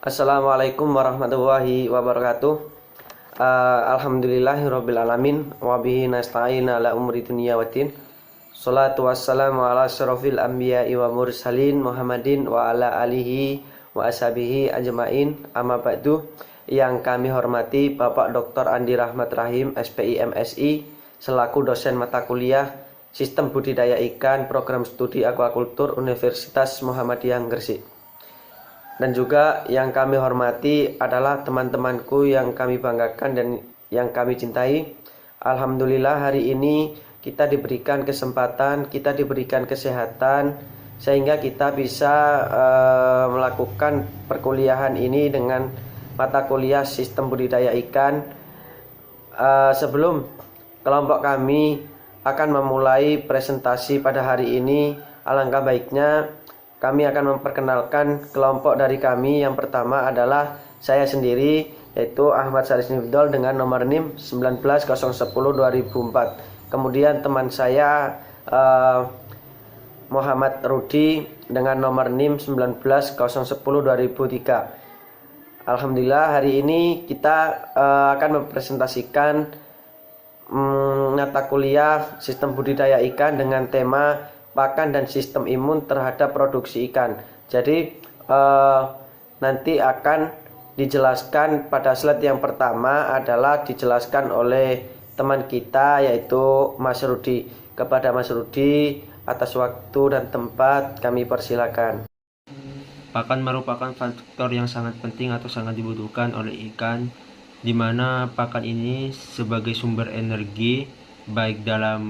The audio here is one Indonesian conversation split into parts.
Assalamualaikum warahmatullahi wabarakatuh. Alhamdulillahirabbil alamin wa bihi nasta'in ala umuri dunya waddin. Shalatu wassalamu ala asyrofil anbiya'i wa mursalin Muhammadin wa ala alihi wa ashabihi ajmain. Amma ba'du. Yang kami hormati Bapak Dr. Andi Rahmat Rahim, SPI MSI, selaku dosen mata kuliah Sistem Budidaya Ikan Program Studi Aquakultur Universitas Muhammadiyah Gresik. Dan juga yang kami hormati adalah teman-temanku yang kami banggakan dan yang kami cintai. Alhamdulillah hari ini kita diberikan kesempatan, kita diberikan kesehatan sehingga kita bisa melakukan perkuliahan ini dengan mata kuliah Sistem Budidaya Ikan. Sebelum kelompok kami akan memulai presentasi pada hari ini, alangkah baiknya kami akan memperkenalkan kelompok dari kami. Yang pertama adalah saya sendiri, yaitu Ahmad Saris Nifdol dengan nomor NIM 190110-2004. Kemudian teman saya Muhammad Rudi dengan nomor NIM 190110-2003. Alhamdulillah hari ini kita akan mempresentasikan mata kuliah Sistem Budidaya Ikan dengan tema pakan dan sistem imun terhadap produksi ikan. Jadi nanti akan dijelaskan pada slide yang pertama adalah dijelaskan oleh teman kita yaitu Mas Rudi. Kepada Mas Rudi atas waktu dan tempat kami persilakan. Pakan merupakan faktor yang sangat penting atau sangat dibutuhkan oleh ikan, di mana pakan ini sebagai sumber energi baik dalam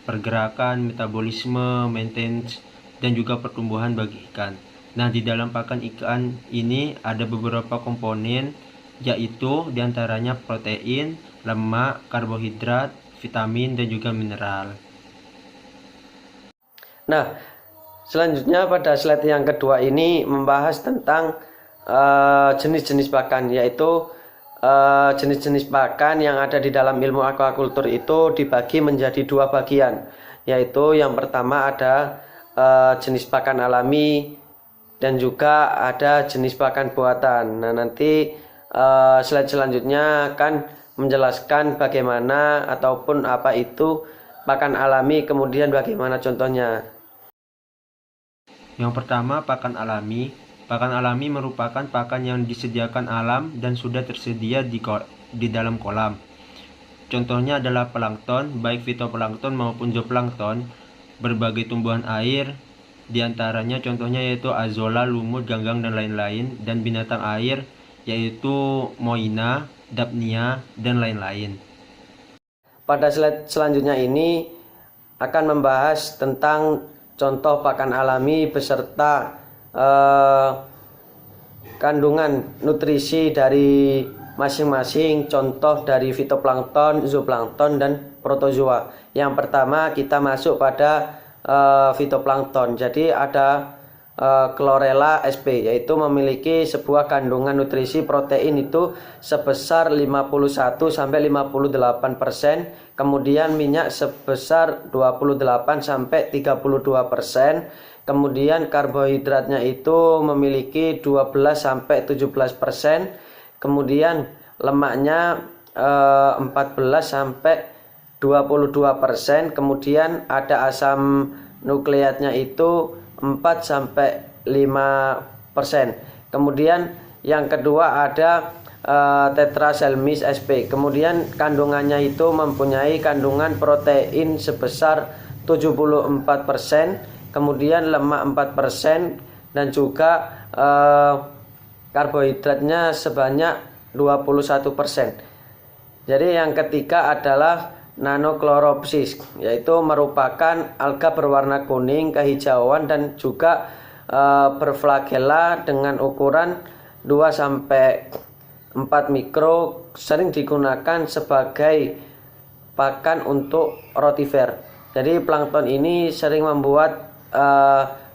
pergerakan, metabolisme, maintenance, dan juga pertumbuhan bagi ikan. Nah, di dalam pakan ikan ini ada beberapa komponen, yaitu diantaranya protein, lemak, karbohidrat, vitamin, dan juga mineral. Nah, selanjutnya pada slide yang kedua ini membahas tentang jenis-jenis pakan, yaitu jenis-jenis pakan yang ada di dalam ilmu aquacultur itu dibagi menjadi dua bagian, yaitu yang pertama ada jenis pakan alami dan juga ada jenis pakan buatan. Nah, nanti slide selanjutnya akan menjelaskan bagaimana ataupun apa itu pakan alami, kemudian bagaimana contohnya. Yang pertama, pakan alami. Pakan alami merupakan pakan yang disediakan alam dan sudah tersedia di dalam kolam. Contohnya adalah plankton, baik fitoplankton maupun zooplankton, berbagai tumbuhan air, diantaranya contohnya yaitu azolla, lumut, ganggang, dan lain-lain, dan binatang air yaitu moina, dapnia, dan lain-lain. Pada slide selanjutnya ini akan membahas tentang contoh pakan alami beserta kandungan nutrisi dari masing-masing contoh dari fitoplankton, zooplankton, dan protozoa. Yang pertama kita masuk pada fitoplankton. Jadi ada Chlorella sp, yaitu memiliki sebuah kandungan nutrisi protein itu sebesar 51-58%, kemudian minyak sebesar 28-32%, kemudian karbohidratnya itu memiliki 12-17%, kemudian lemaknya 14-22%, kemudian ada asam nukleatnya itu 4-5%. Kemudian yang kedua ada Tetraselmis sp. Kemudian kandungannya itu mempunyai kandungan protein sebesar 74%, kemudian lemak 4%, dan juga karbohidratnya sebanyak 21%. Jadi yang ketiga adalah Nanochloropsis, yaitu merupakan alga berwarna kuning kehijauan dan juga berflagella dengan ukuran 2-4 mikro, sering digunakan sebagai pakan untuk rotifer. Jadi plankton ini sering membuat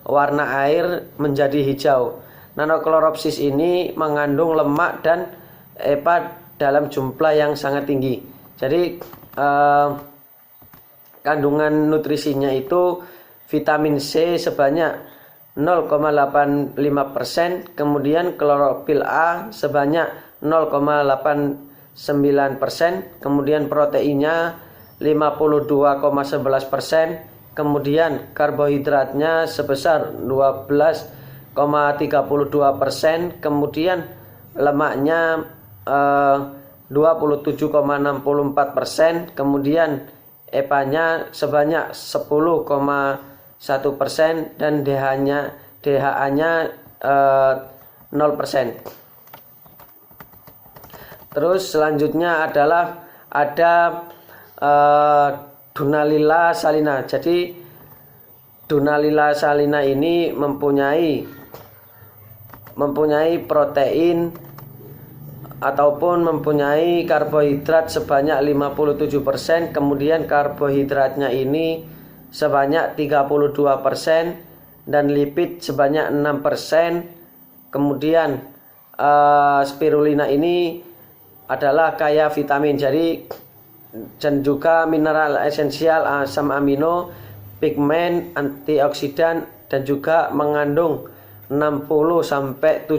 warna air menjadi hijau. Nanochloropsis ini mengandung lemak dan EPA dalam jumlah yang sangat tinggi. Jadi kandungan nutrisinya itu vitamin C sebanyak 0,85%, kemudian klorofil A sebanyak 0,89%, kemudian proteinnya 52,11%, kemudian karbohidratnya sebesar 12,32%, kemudian lemaknya 27,64%, kemudian EPA-nya sebanyak 10,1% dan DHA-nya 0%. Terus selanjutnya adalah ada Dunalila salina. Jadi Dunalila salina ini mempunyai protein ataupun mempunyai karbohidrat sebanyak 57%, kemudian karbohidratnya ini sebanyak 32% dan lipid sebanyak 6%. Kemudian spirulina ini adalah kaya vitamin dan juga mineral esensial, asam amino, pigmen, antioksidan, dan juga mengandung 60-70%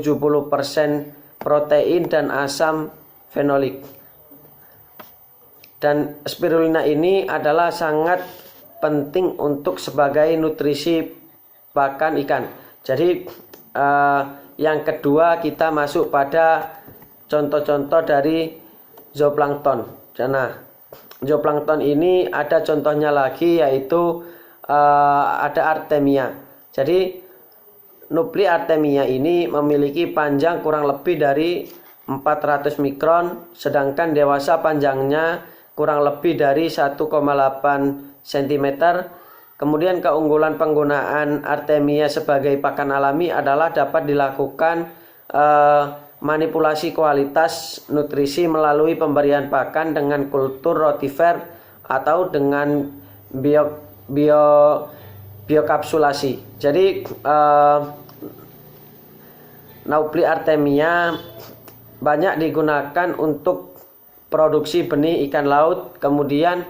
protein dan asam fenolik. Dan spirulina ini adalah sangat penting untuk sebagai nutrisi pakan ikan. Jadi yang kedua kita masuk pada contoh-contoh dari zooplankton. Nah, zooplankton ini ada contohnya lagi, yaitu ada Artemia. Jadi Nupli Artemia ini memiliki panjang kurang lebih dari 400 mikron, sedangkan dewasa panjangnya kurang lebih dari 1,8 cm. Kemudian keunggulan penggunaan Artemia sebagai pakan alami adalah dapat dilakukan manipulasi kualitas nutrisi melalui pemberian pakan dengan kultur rotifer atau dengan biokapsulasi. Jadi Naupli Artemia banyak digunakan untuk produksi benih ikan laut, kemudian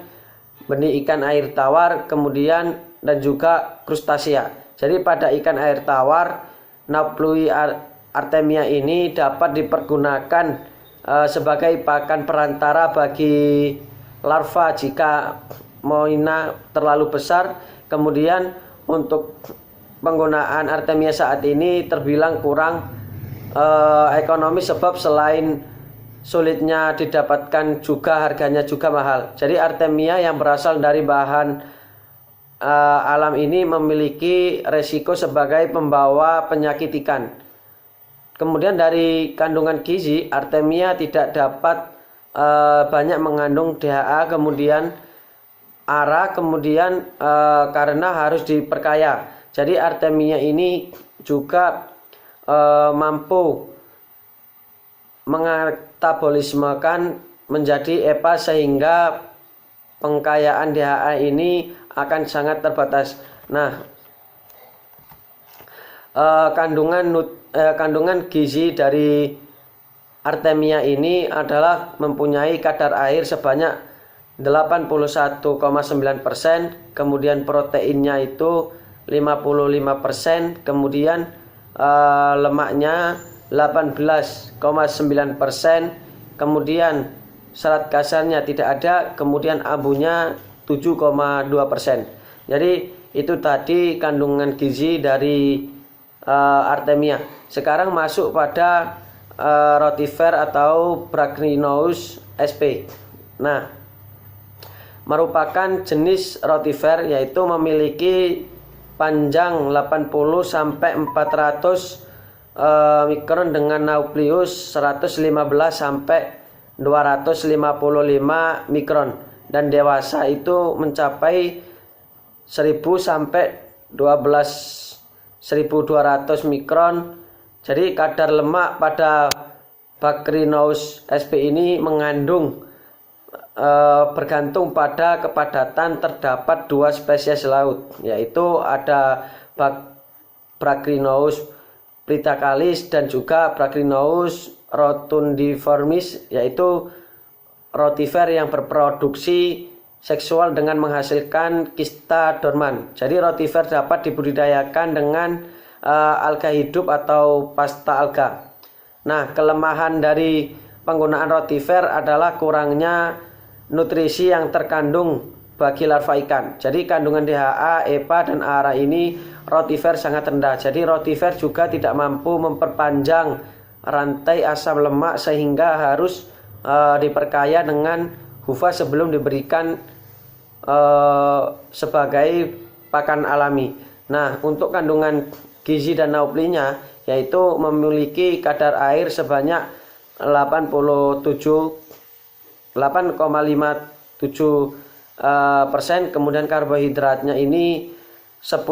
benih ikan air tawar, kemudian dan juga krustasea. Jadi pada ikan air tawar, Naupli Artemia ini dapat dipergunakan sebagai pakan perantara bagi larva jika moina terlalu besar. Kemudian untuk penggunaan Artemia saat ini terbilang kurang ekonomis, sebab selain sulitnya didapatkan juga harganya juga mahal. Jadi Artemia yang berasal dari bahan alam ini memiliki resiko sebagai pembawa penyakit ikan. Kemudian dari kandungan gizi, Artemia tidak dapat banyak mengandung DHA, kemudian ARA, kemudian karena harus diperkaya. Jadi Artemia ini juga mampu mengetabolismekan menjadi EPA, sehingga pengkayaan DHA ini akan sangat terbatas. Nah, kandungan gizi dari Artemia ini adalah mempunyai kadar air sebanyak 81,9%, kemudian proteinnya itu 55%, kemudian lemaknya 18,9%, kemudian serat kasarnya tidak ada, kemudian abunya 7,2%. Jadi itu tadi kandungan gizi dari Artemia. Sekarang masuk pada rotifer atau Brachynomus sp. Nah, merupakan jenis rotifer, yaitu memiliki panjang 80 sampai 400 mikron dengan nukleus 115 sampai 255 mikron, dan dewasa itu mencapai 1000 sampai 12.200 mikron. Jadi kadar lemak pada Brachynomus sp ini mengandung bergantung pada kepadatan. Terdapat dua spesies laut, yaitu ada Brachynomus pritacalis dan juga Brachynomus rotundiformis, yaitu rotifer yang berproduksi seksual dengan menghasilkan kista dorman. Jadi rotifer dapat dibudidayakan dengan alga hidup atau pasta alga. Nah, kelemahan dari penggunaan rotifer adalah kurangnya nutrisi yang terkandung bagi larva ikan. Jadi kandungan DHA, EPA, dan ARA ini rotifer sangat rendah. Jadi rotifer juga tidak mampu memperpanjang rantai asam lemak sehingga harus diperkaya dengan HUFA sebelum diberikan sebagai pakan alami. Nah, untuk kandungan gizi dan nauplinya yaitu memiliki kadar air sebanyak 8,57%, kemudian karbohidratnya ini 10,5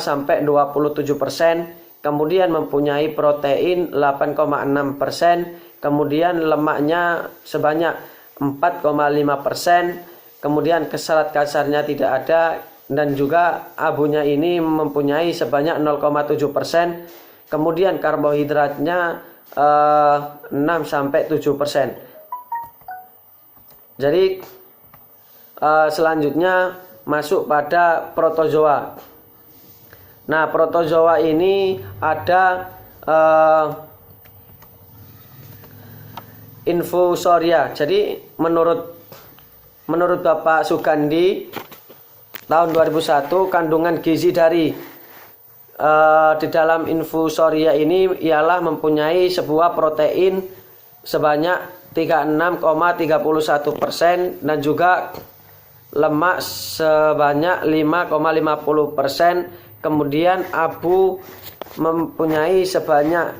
sampai 27%, kemudian mempunyai protein 8,6%, kemudian lemaknya sebanyak 4,5%, kemudian serat kasarnya tidak ada, dan juga abunya ini mempunyai sebanyak 0,7%, kemudian karbohidratnya 6-7%. Jadi selanjutnya masuk pada protozoa. Nah, protozoa ini ada infusoria. Jadi menurut Bapak Sugandi tahun 2001 kandungan gizi dari di dalam infusoria ini ialah mempunyai sebuah protein sebanyak 36,31% dan juga lemak sebanyak 5,50%, kemudian abu mempunyai sebanyak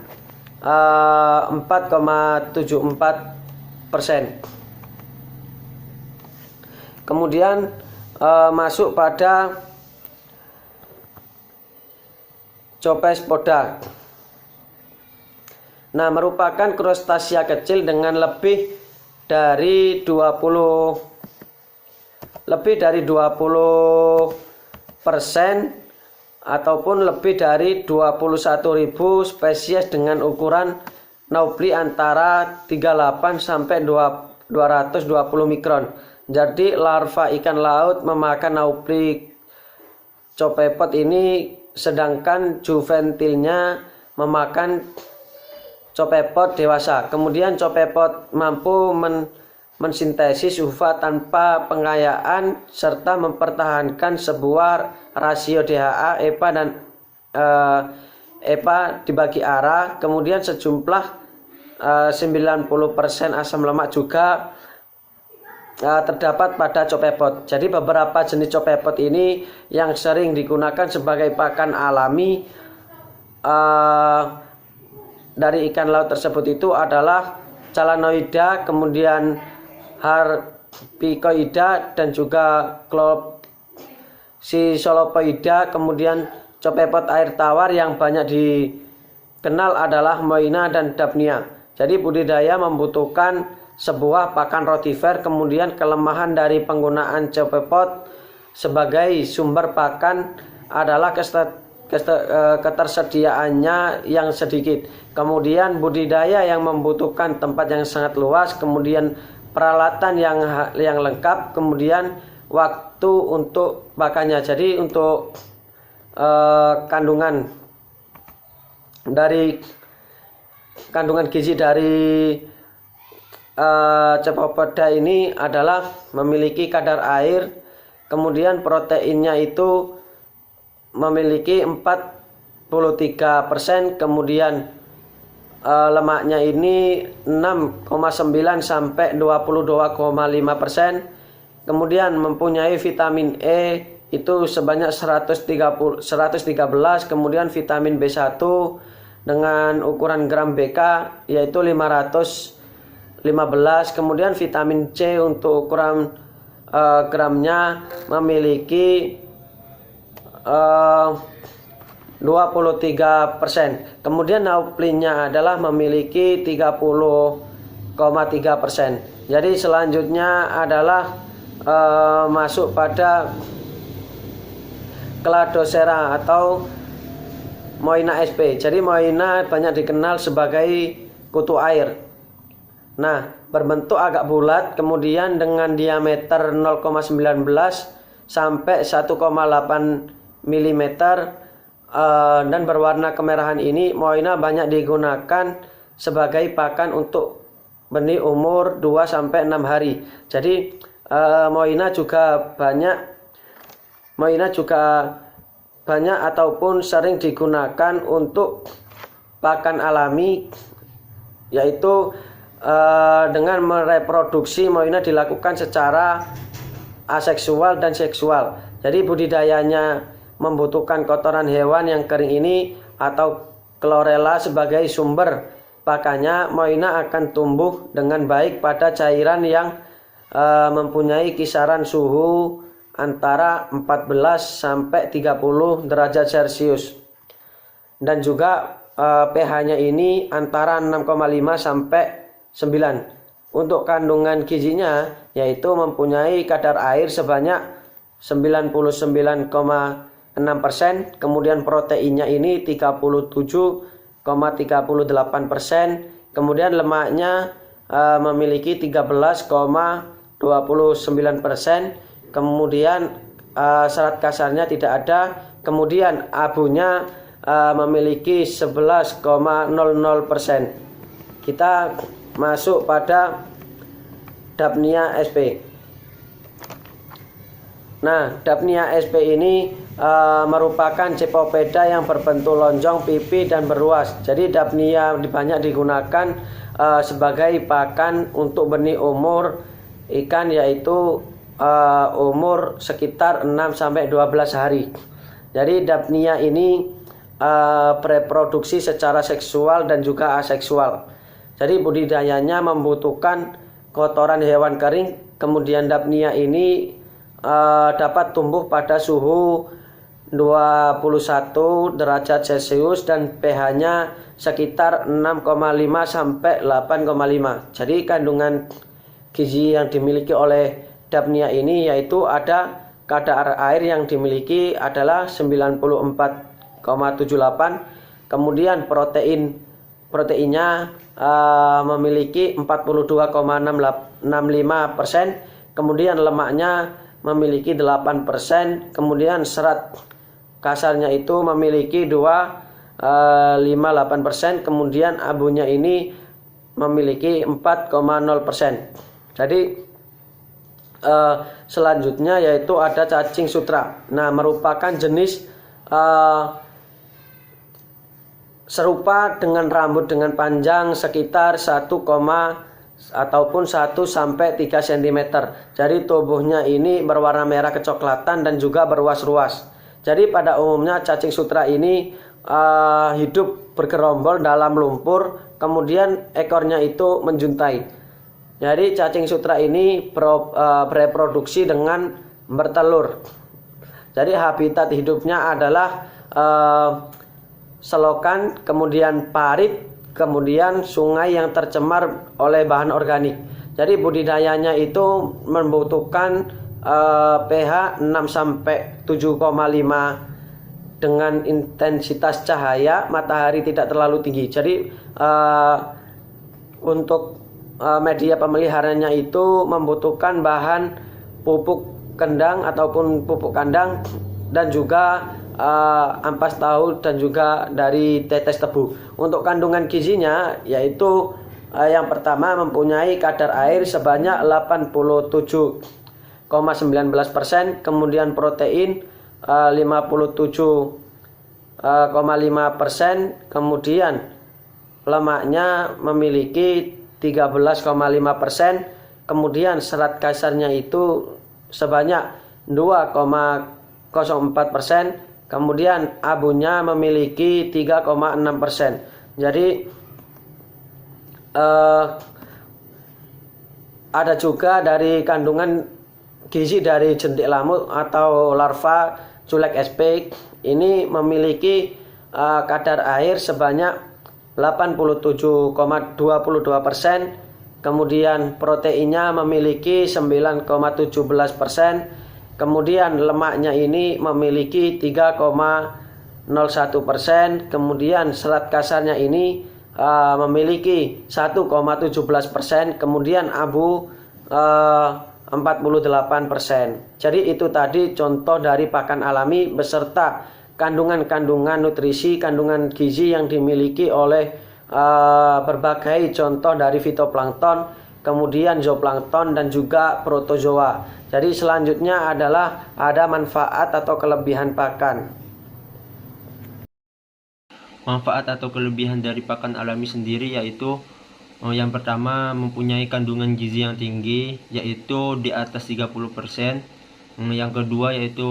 4,74%. Kemudian masuk pada Copepoda. Nah, merupakan krustasia kecil dengan lebih dari 20% ataupun lebih dari 21.000 spesies dengan ukuran naupli antara 38 sampai 220 mikron. Jadi larva ikan laut memakan naupli copepod ini, sedangkan juventilnya memakan copepod dewasa. Kemudian copepod mampu mensintesis HUFA tanpa pengayaan serta mempertahankan sebuah rasio DHA, EPA dan EPA dibagi ARA. Kemudian sejumlah 90% asam lemak juga terdapat pada copepod. Jadi beberapa jenis copepod ini yang sering digunakan sebagai pakan alami dari ikan laut tersebut itu adalah Calanoida, kemudian Harpicoida, dan juga Chlopsisolopoida. Kemudian copepod air tawar yang banyak dikenal adalah Moina dan Daphnia. Jadi budidaya membutuhkan sebuah pakan rotifer. Kemudian kelemahan dari penggunaan copepod sebagai sumber pakan adalah ketersediaannya yang sedikit, kemudian budidaya yang membutuhkan tempat yang sangat luas, kemudian peralatan yang lengkap, kemudian waktu untuk pakannya. Jadi untuk kandungan gizi dari Copepoda ini adalah memiliki kadar air, kemudian proteinnya itu memiliki 43%, kemudian lemaknya ini 6,9 sampai 22,5%, kemudian mempunyai vitamin E itu sebanyak 113, kemudian vitamin B1 dengan ukuran gram BK yaitu 515, kemudian vitamin C untuk ukuran gramnya memiliki 23%. Kemudian nauplinya adalah memiliki 30,3%. Jadi selanjutnya adalah masuk pada Cladocera atau Moina sp. Jadi Moina banyak dikenal sebagai kutu air. Nah, berbentuk agak bulat, kemudian dengan diameter 0,19 sampai 1,8 mm, dan berwarna kemerahan ini moina banyak digunakan sebagai pakan untuk benih umur 2-6 hari. Jadi moina juga banyak ataupun sering digunakan untuk pakan alami, yaitu dengan mereproduksi moina dilakukan secara aseksual dan seksual. Jadi budidayanya membutuhkan kotoran hewan yang kering ini atau chlorella sebagai sumber pakannya. Moina akan tumbuh dengan baik pada cairan yang mempunyai kisaran suhu antara 14 sampai 30 derajat Celcius, dan juga pH-nya ini antara 6,5 sampai 9. Untuk kandungan gizinya yaitu mempunyai kadar air sebanyak 99,6%, kemudian proteinnya ini 37,38%, kemudian lemaknya memiliki 13,29%, kemudian serat kasarnya tidak ada, kemudian abunya memiliki 11,00%. Kita masuk pada Daphnia sp. Nah, Daphnia sp ini merupakan Cepopeda yang berbentuk lonjong, pipi, dan beruas. Jadi Daphnia banyak digunakan sebagai pakan untuk benih umur ikan, yaitu umur sekitar 6-12 hari. Jadi Daphnia ini bereproduksi secara seksual dan juga aseksual. Jadi budidayanya membutuhkan kotoran hewan kering. Kemudian Daphnia ini dapat tumbuh pada suhu 21 derajat Celcius dan pH-nya sekitar 6,5 sampai 8,5. Jadi kandungan gizi yang dimiliki oleh Daphnia ini yaitu ada kadar air yang dimiliki adalah 94,78, kemudian proteinnya memiliki 42,65%, kemudian lemaknya memiliki 8%, kemudian serat kasarnya itu memiliki 2,58%, kemudian abunya ini memiliki 4,0%. Jadi selanjutnya yaitu ada cacing sutra. Nah, merupakan jenis serupa dengan rambut dengan panjang sekitar 1 ataupun 1 sampai 3 cm. Jadi tubuhnya ini berwarna merah kecoklatan dan juga berruas-ruas. Jadi pada umumnya cacing sutra ini hidup bergerombol dalam lumpur, kemudian ekornya itu menjuntai. Jadi cacing sutra ini bereproduksi dengan bertelur. Jadi habitat hidupnya adalah selokan, kemudian parit, kemudian sungai yang tercemar oleh bahan organik. Jadi budidayanya itu membutuhkan pH 6 sampai 7,5 dengan intensitas cahaya matahari tidak terlalu tinggi. Jadi untuk media pemeliharanya itu membutuhkan bahan pupuk kendang ataupun pupuk kandang, dan juga ampas tahu dan juga dari tetes tebu. Untuk kandungan gizinya yaitu yang pertama mempunyai kadar air sebanyak 87,19%, kemudian protein 57,5%, kemudian lemaknya memiliki 13,5%, kemudian serat kasarnya itu sebanyak 2,04%, kemudian abunya memiliki 3,6%. Jadi ada juga dari kandungan gizi dari jentik lamut atau larva culek sp. Ini memiliki kadar air sebanyak 87,22%, kemudian proteinnya memiliki 9,17%, kemudian lemaknya ini memiliki 3,01%, kemudian serat kasarnya ini memiliki 1,17%, kemudian abu 48%. Jadi itu tadi contoh dari pakan alami beserta kandungan-kandungan nutrisi, kandungan gizi yang dimiliki oleh berbagai contoh dari fitoplankton, kemudian zooplankton dan juga protozoa. Jadi selanjutnya adalah ada manfaat atau kelebihan pakan. Manfaat atau kelebihan dari pakan alami sendiri yaitu yang pertama mempunyai kandungan gizi yang tinggi yaitu di atas 30%. Yang kedua yaitu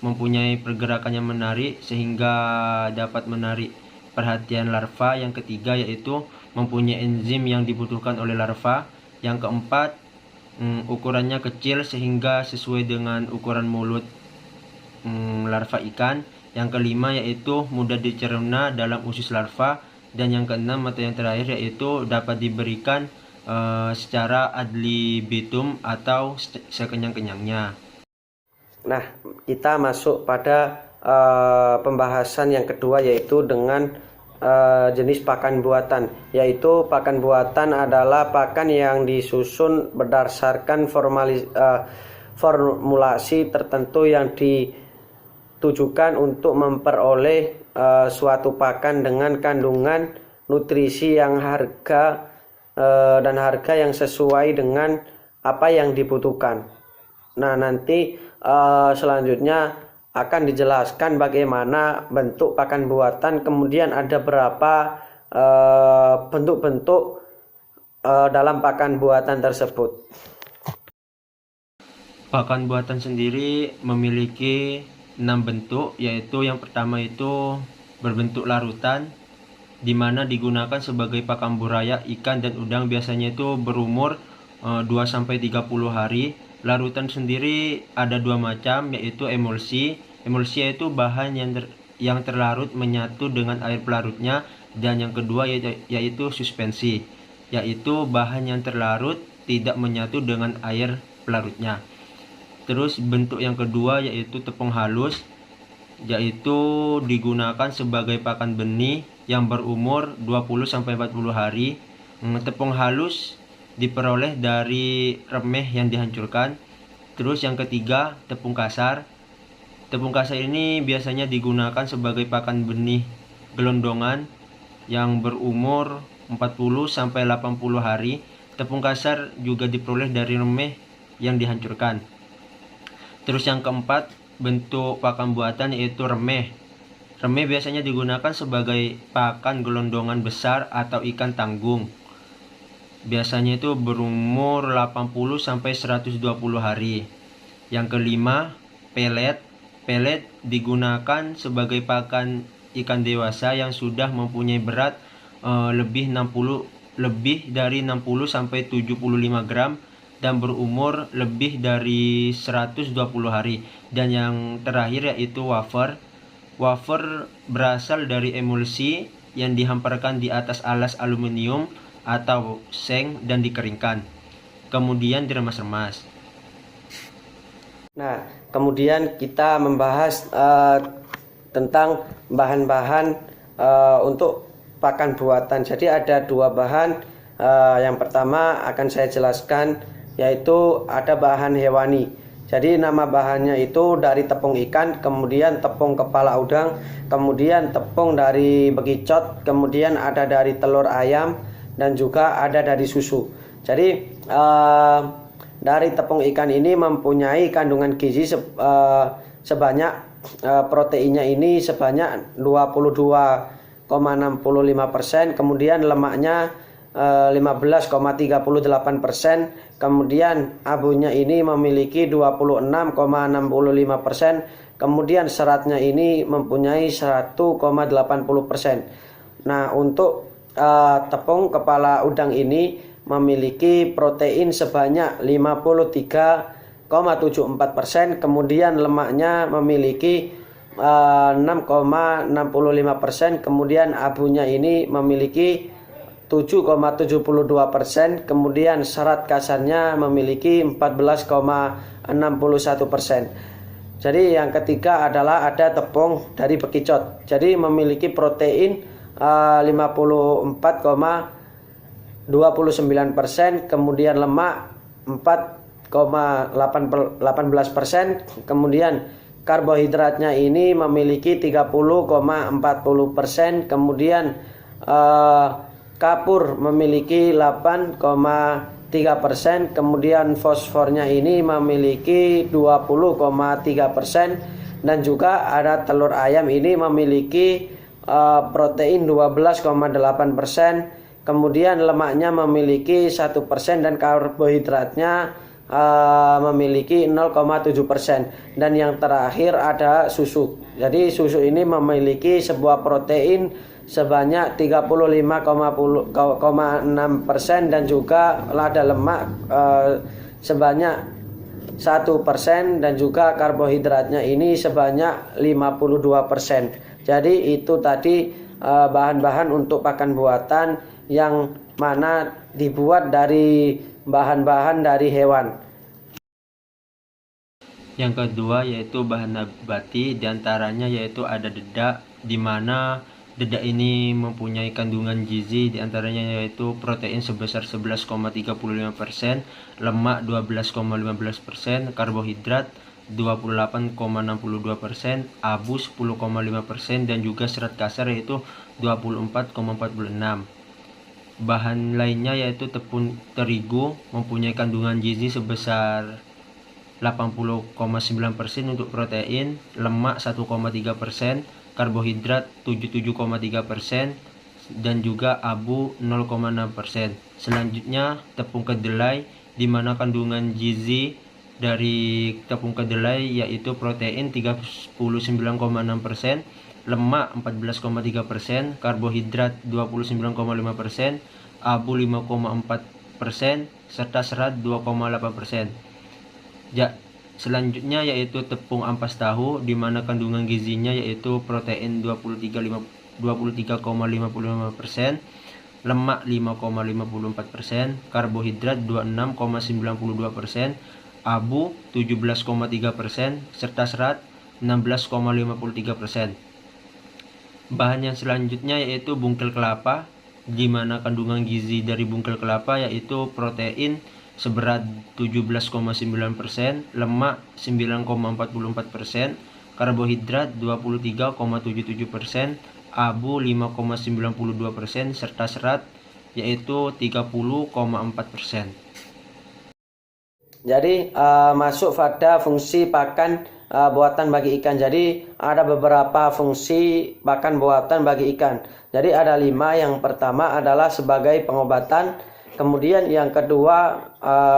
mempunyai pergerakan yang menarik sehingga dapat menarik perhatian larva. Yang ketiga yaitu mempunyai enzim yang dibutuhkan oleh larva. Yang keempat, ukurannya kecil sehingga sesuai dengan ukuran mulut larva ikan. Yang kelima yaitu mudah dicerna dalam usus larva. Dan yang keenam atau yang terakhir yaitu dapat diberikan secara ad libitum atau sekenyang-kenyangnya. Nah, kita masuk pada pembahasan yang kedua yaitu dengan jenis pakan buatan. Yaitu pakan buatan adalah pakan yang disusun berdasarkan formulasi tertentu yang ditujukan untuk memperoleh suatu pakan dengan kandungan nutrisi yang harga yang sesuai dengan apa yang dibutuhkan. Nah, nanti selanjutnya akan dijelaskan bagaimana bentuk pakan buatan, kemudian ada berapa bentuk-bentuk dalam pakan buatan tersebut. Pakan buatan sendiri memiliki 6 bentuk, yaitu yang pertama itu berbentuk larutan, di mana digunakan sebagai pakan buraya ikan dan udang, biasanya itu berumur 2-30 hari. Larutan sendiri ada dua macam, yaitu emulsi. Emulsi yaitu bahan yang terlarut menyatu dengan air pelarutnya, dan yang kedua yaitu suspensi, yaitu bahan yang terlarut tidak menyatu dengan air pelarutnya. Terus bentuk yang kedua yaitu tepung halus, yaitu digunakan sebagai pakan benih yang berumur 20-40 hari. Tepung halus diperoleh dari remeh yang dihancurkan. Terus yang ketiga, tepung kasar. Tepung kasar ini biasanya digunakan sebagai pakan benih gelondongan yang berumur 40-80 hari. Tepung kasar juga diperoleh dari remeh yang dihancurkan. Terus yang keempat, bentuk pakan buatan yaitu remeh. Remeh biasanya digunakan sebagai pakan gelondongan besar atau ikan tanggung. Biasanya itu berumur 80-120 hari. Yang kelima, pelet. Pelet digunakan sebagai pakan ikan dewasa yang sudah mempunyai berat lebih dari 60-75 gram dan berumur lebih dari 120 hari. Dan yang terakhir yaitu wafer. Wafer berasal dari emulsi yang dihamparkan di atas alas aluminium atau seng dan dikeringkan, kemudian diremas-remas. Nah, kemudian kita membahas tentang bahan-bahan untuk pakan buatan. Jadi ada dua bahan. Yang pertama akan saya jelaskan, yaitu ada bahan hewani. Jadi nama bahannya itu dari tepung ikan, kemudian tepung kepala udang, kemudian tepung dari bekicot, kemudian ada dari telur ayam, dan juga ada dari susu. Jadi dari tepung ikan ini mempunyai kandungan gizi sebanyak proteinnya ini sebanyak 22,65%, kemudian lemaknya 15,38%, kemudian abunya ini memiliki 26,65%, kemudian seratnya ini mempunyai 1,80%. Nah, untuk tepung kepala udang ini memiliki protein sebanyak 53,74%, kemudian lemaknya memiliki 6,65%, kemudian abunya ini memiliki 7,72%, kemudian serat kasarnya memiliki 14,61%. Jadi yang ketiga adalah ada tepung dari bekicot. Jadi memiliki protein 54,29%, kemudian lemak 4,18%, kemudian karbohidratnya ini memiliki 30,40%, kemudian kapur memiliki 8,3%, kemudian fosfornya ini memiliki 20,3%, dan juga ada telur ayam ini memiliki protein 12,8%, kemudian lemaknya memiliki 1%, dan karbohidratnya memiliki 0,7%, dan yang terakhir ada susu. Jadi susu ini memiliki sebuah protein sebanyak 35,6%, dan juga lada lemak sebanyak 1%, dan juga karbohidratnya ini sebanyak 52%. Jadi itu tadi bahan-bahan untuk pakan buatan yang mana dibuat dari bahan-bahan dari hewan. Yang kedua yaitu bahan nabati, diantaranya yaitu ada dedak, di mana dedak ini mempunyai kandungan gizi, diantaranya yaitu protein sebesar 11,35%, lemak 12,15%, karbohidrat 28,62%, abu 10,5%, dan juga serat kasar yaitu 24,46%. Bahan lainnya yaitu tepung terigu mempunyai kandungan gizi sebesar 80,9% untuk protein, lemak 1,3%, karbohidrat 77,3%, dan juga abu 0,6%. Selanjutnya tepung kedelai, di mana kandungan gizi dari tepung kedelai yaitu protein 39,6%, lemak 14,3%, karbohidrat 29,5%, abu 5,4%, serta serat 2,8%. Selanjutnya yaitu tepung ampas tahu, di mana kandungan gizinya yaitu protein 23,55%, lemak 5,54%, karbohidrat 26,92%, abu 17,3%, serta serat 16,53%. Bahan yang selanjutnya yaitu bungkel kelapa, di mana kandungan gizi dari bungkel kelapa yaitu protein seberat 17,9%, lemak 9,44%, karbohidrat 23,77%, abu 5,92%, serta serat yaitu 30,4%. Jadi masuk pada fungsi pakan buatan bagi ikan. Jadi ada beberapa fungsi pakan buatan bagi ikan. Jadi ada 5. Yang pertama adalah sebagai pengobatan. Kemudian yang kedua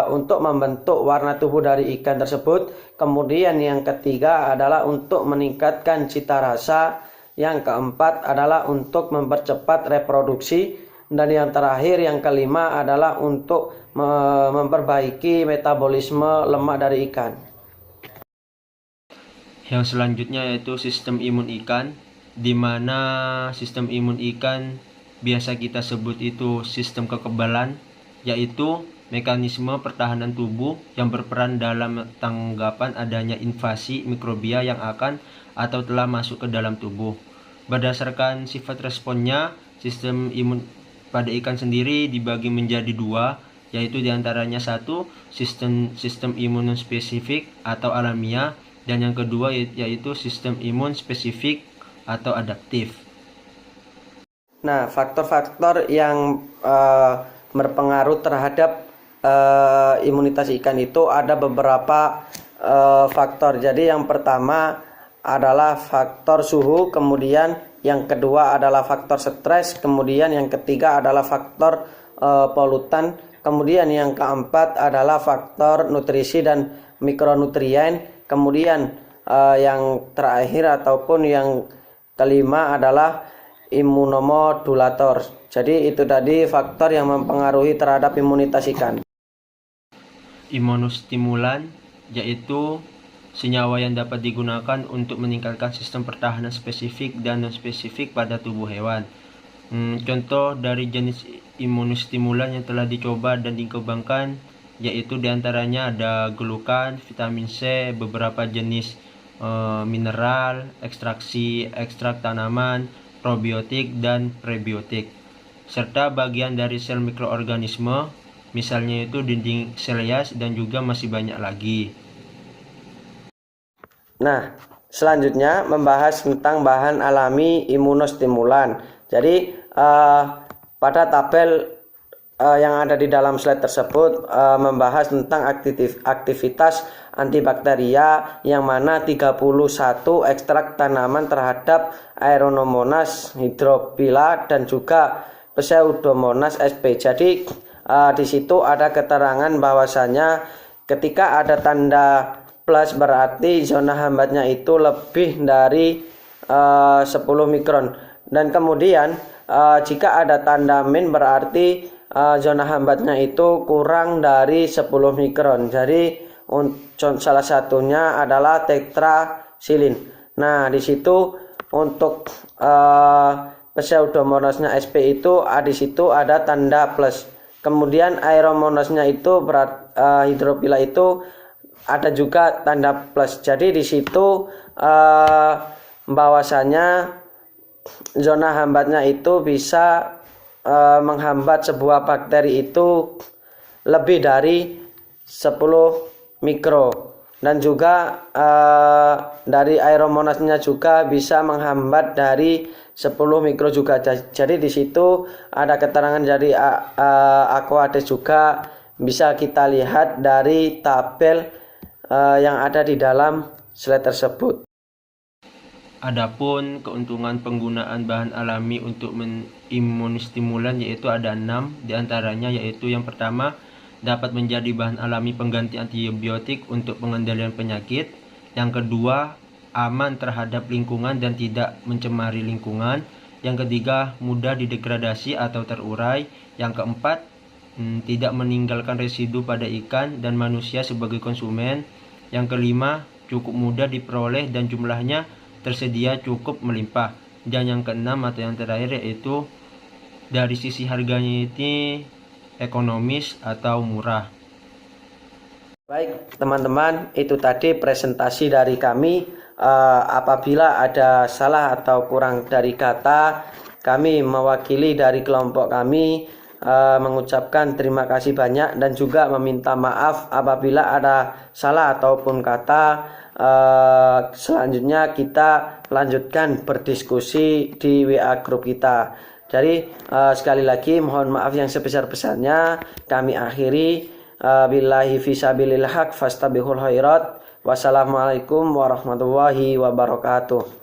untuk membentuk warna tubuh dari ikan tersebut. Kemudian yang ketiga adalah untuk meningkatkan cita rasa. Yang keempat adalah untuk mempercepat reproduksi. Dan yang terakhir, yang kelima adalah untuk memperbaiki metabolisme lemak dari ikan. Yang selanjutnya yaitu sistem imun ikan, di mana sistem imun ikan biasa kita sebut itu sistem kekebalan, yaitu mekanisme pertahanan tubuh yang berperan dalam tanggapan adanya invasi mikrobia yang akan atau telah masuk ke dalam tubuh. Berdasarkan sifat responnya, sistem imun pada ikan sendiri dibagi menjadi 2, yaitu diantaranya 1, sistem imun spesifik atau alamiah, dan yang kedua yaitu sistem imun spesifik atau adaptif. Nah, faktor-faktor yang berpengaruh terhadap imunitas ikan itu ada beberapa faktor. Jadi yang pertama adalah faktor suhu, kemudian yang kedua adalah faktor stres, kemudian yang ketiga adalah faktor polutan, kemudian yang keempat adalah faktor nutrisi dan mikronutrien, kemudian yang terakhir ataupun yang kelima adalah imunomodulator. Jadi itu tadi faktor yang mempengaruhi terhadap imunitas ikan. Imunostimulan yaitu senyawa yang dapat digunakan untuk meningkatkan sistem pertahanan spesifik dan non-spesifik pada tubuh hewan. Contoh dari jenis imunostimulan yang telah dicoba dan dikembangkan yaitu diantaranya ada glukan, vitamin C, beberapa jenis mineral, ekstrak tanaman, probiotik dan prebiotik, serta bagian dari sel mikroorganisme, misalnya itu dinding sel hias, dan juga masih banyak lagi. Nah, selanjutnya membahas tentang bahan alami imunostimulan. Jadi pada tabel yang ada di dalam slide tersebut membahas tentang aktivitas antibakteria, yang mana 31 ekstrak tanaman terhadap Aeromonas hydrophylla dan juga Pseudomonas sp. Jadi di situ ada keterangan bahwasanya ketika ada tanda plus berarti zona hambatnya itu lebih dari 10 mikron, dan kemudian jika ada tanda min berarti zona hambatnya itu kurang dari 10 mikron. Jadi salah satunya adalah tetrasilin. Nah, di situ untuk Pseudomonasnya sp itu di situ ada tanda plus. Kemudian Aeromonasnya itu hydrophylla itu ada juga tanda plus. Jadi di situ bahwasanya zona hambatnya itu bisa menghambat sebuah bakteri itu lebih dari 10 mikro, dan juga dari Aeromonasnya juga bisa menghambat dari 10 mikro juga. Jadi di situ ada keterangan dari Aquades juga, bisa kita lihat dari tabel yang ada di dalam slide tersebut. Adapun keuntungan penggunaan bahan alami untuk imunostimulan yaitu ada 6 diantaranya, yaitu yang pertama, dapat menjadi bahan alami pengganti antibiotik untuk pengendalian penyakit. Yang kedua, aman terhadap lingkungan dan tidak mencemari lingkungan. Yang ketiga, mudah didegradasi atau terurai. Yang keempat, tidak meninggalkan residu pada ikan dan manusia sebagai konsumen. Yang kelima, cukup mudah diperoleh dan jumlahnya tersedia cukup melimpah. Dan yang keenam atau yang terakhir yaitu dari sisi harganya ini ekonomis atau murah. Baik teman-teman, itu tadi presentasi dari kami. Apabila ada salah atau kurang dari kata, kami mewakili dari kelompok kami mengucapkan terima kasih banyak dan juga meminta maaf apabila ada salah ataupun kata. Selanjutnya kita lanjutkan berdiskusi di WA grup kita. Jadi sekali lagi mohon maaf yang sebesar-besarnya. Kami akhiri billahi fisabilil haq fastabihul khairat. Wassalamualaikum warahmatullahi wabarakatuh.